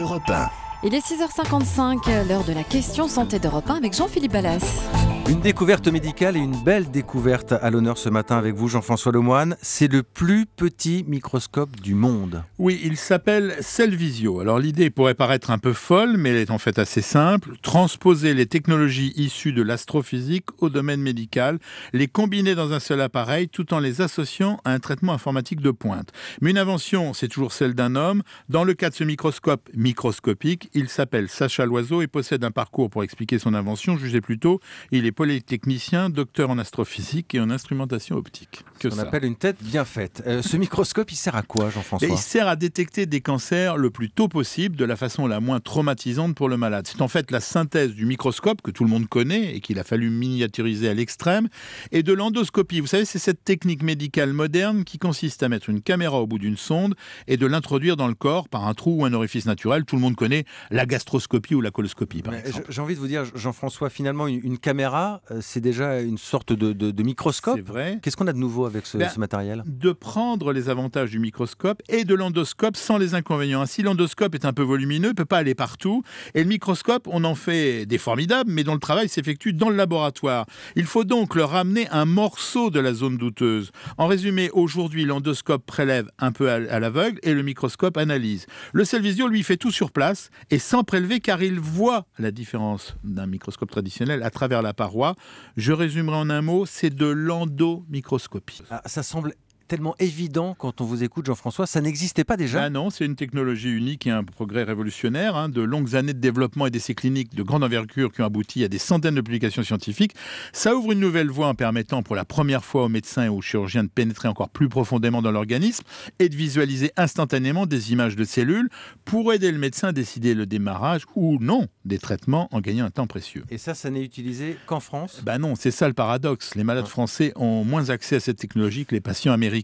Europe 1. Il est 6h55, l'heure de la question santé d'Europe 1 avec Jean-Philippe Ballas. Une découverte médicale et une belle découverte à l'honneur ce matin avec vous, Jean-François Lemoine. C'est le plus petit microscope du monde. Oui, il s'appelle Cellvizio. Alors l'idée pourrait paraître un peu folle, mais elle est en fait assez simple. Transposer les technologies issues de l'astrophysique au domaine médical, les combiner dans un seul appareil tout en les associant à un traitement informatique de pointe. Mais une invention, c'est toujours celle d'un homme. Dans le cas de ce microscope microscopique, il s'appelle Sacha Loiseau et possède un parcours pour expliquer son invention. Jugez plutôt, il est polytechnicien, docteur en astrophysique et en instrumentation optique. On appelle une tête bien faite. Ce microscope, il sert à quoi, Jean-François ? Il sert à détecter des cancers le plus tôt possible, de la façon la moins traumatisante pour le malade. C'est en fait la synthèse du microscope, que tout le monde connaît et qu'il a fallu miniaturiser à l'extrême, et de l'endoscopie. Vous savez, c'est cette technique médicale moderne qui consiste à mettre une caméra au bout d'une sonde et de l'introduire dans le corps par un trou ou un orifice naturel. Tout le monde connaît la gastroscopie ou la coloscopie, par exemple. J'ai envie de vous dire, Jean-François, finalement, une caméra, c'est déjà une sorte de microscope. C'est vrai. Qu'est-ce qu'on a de nouveau avec ce matériel ? De prendre les avantages du microscope et de l'endoscope sans les inconvénients. Ainsi, l'endoscope est un peu volumineux, ne peut pas aller partout. Et le microscope, on en fait des formidables, mais dont le travail s'effectue dans le laboratoire. Il faut donc leur ramener un morceau de la zone douteuse. En résumé, aujourd'hui, l'endoscope prélève un peu à l'aveugle et le microscope analyse. Le Cellvizio, lui, fait tout sur place et sans prélever, car il voit la différence d'un microscope traditionnel à travers la paroi. Je résumerai en un mot, c'est de l'endomicroscopie. Ça semble tellement évident quand on vous écoute, Jean-François. Ça n'existait pas déjà ? Ah non, c'est une technologie unique et un progrès révolutionnaire. De longues années de développement et d'essais cliniques de grande envergure qui ont abouti à des centaines de publications scientifiques. Ça ouvre une nouvelle voie en permettant pour la première fois aux médecins et aux chirurgiens de pénétrer encore plus profondément dans l'organisme et de visualiser instantanément des images de cellules pour aider le médecin à décider le démarrage ou non des traitements en gagnant un temps précieux. Et ça n'est utilisé qu'en France ? Non, c'est ça le paradoxe. Les malades français ont moins accès à cette technologie que les patients américains.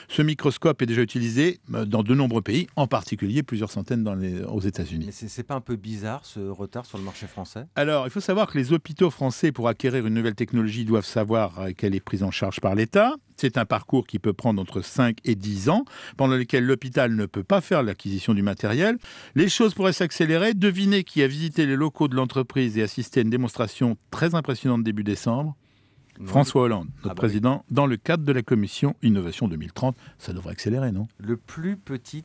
Ce microscope est déjà utilisé dans de nombreux pays, en particulier plusieurs centaines aux États-Unis. Mais c'est pas un peu bizarre ce retard sur le marché français ? Alors, il faut savoir que les hôpitaux français, pour acquérir une nouvelle technologie, doivent savoir qu'elle est prise en charge par l'État. C'est un parcours qui peut prendre entre 5 et 10 ans, pendant lequel l'hôpital ne peut pas faire l'acquisition du matériel. Les choses pourraient s'accélérer. Devinez qui a visité les locaux de l'entreprise et assisté à une démonstration très impressionnante début décembre. François Hollande, notre président, dans le cadre de la commission Innovation 2030. Ça devrait accélérer, non ? Le plus petit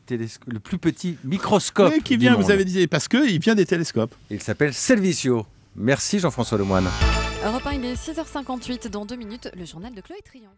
microscope qui vient, du monde. vous avez dit, parce qu'il vient des télescopes. Il s'appelle Cellvizio. Merci Jean-François Lemoine. Europe 1, il est 6h58, dans 2 minutes, le journal de Chloé Triant.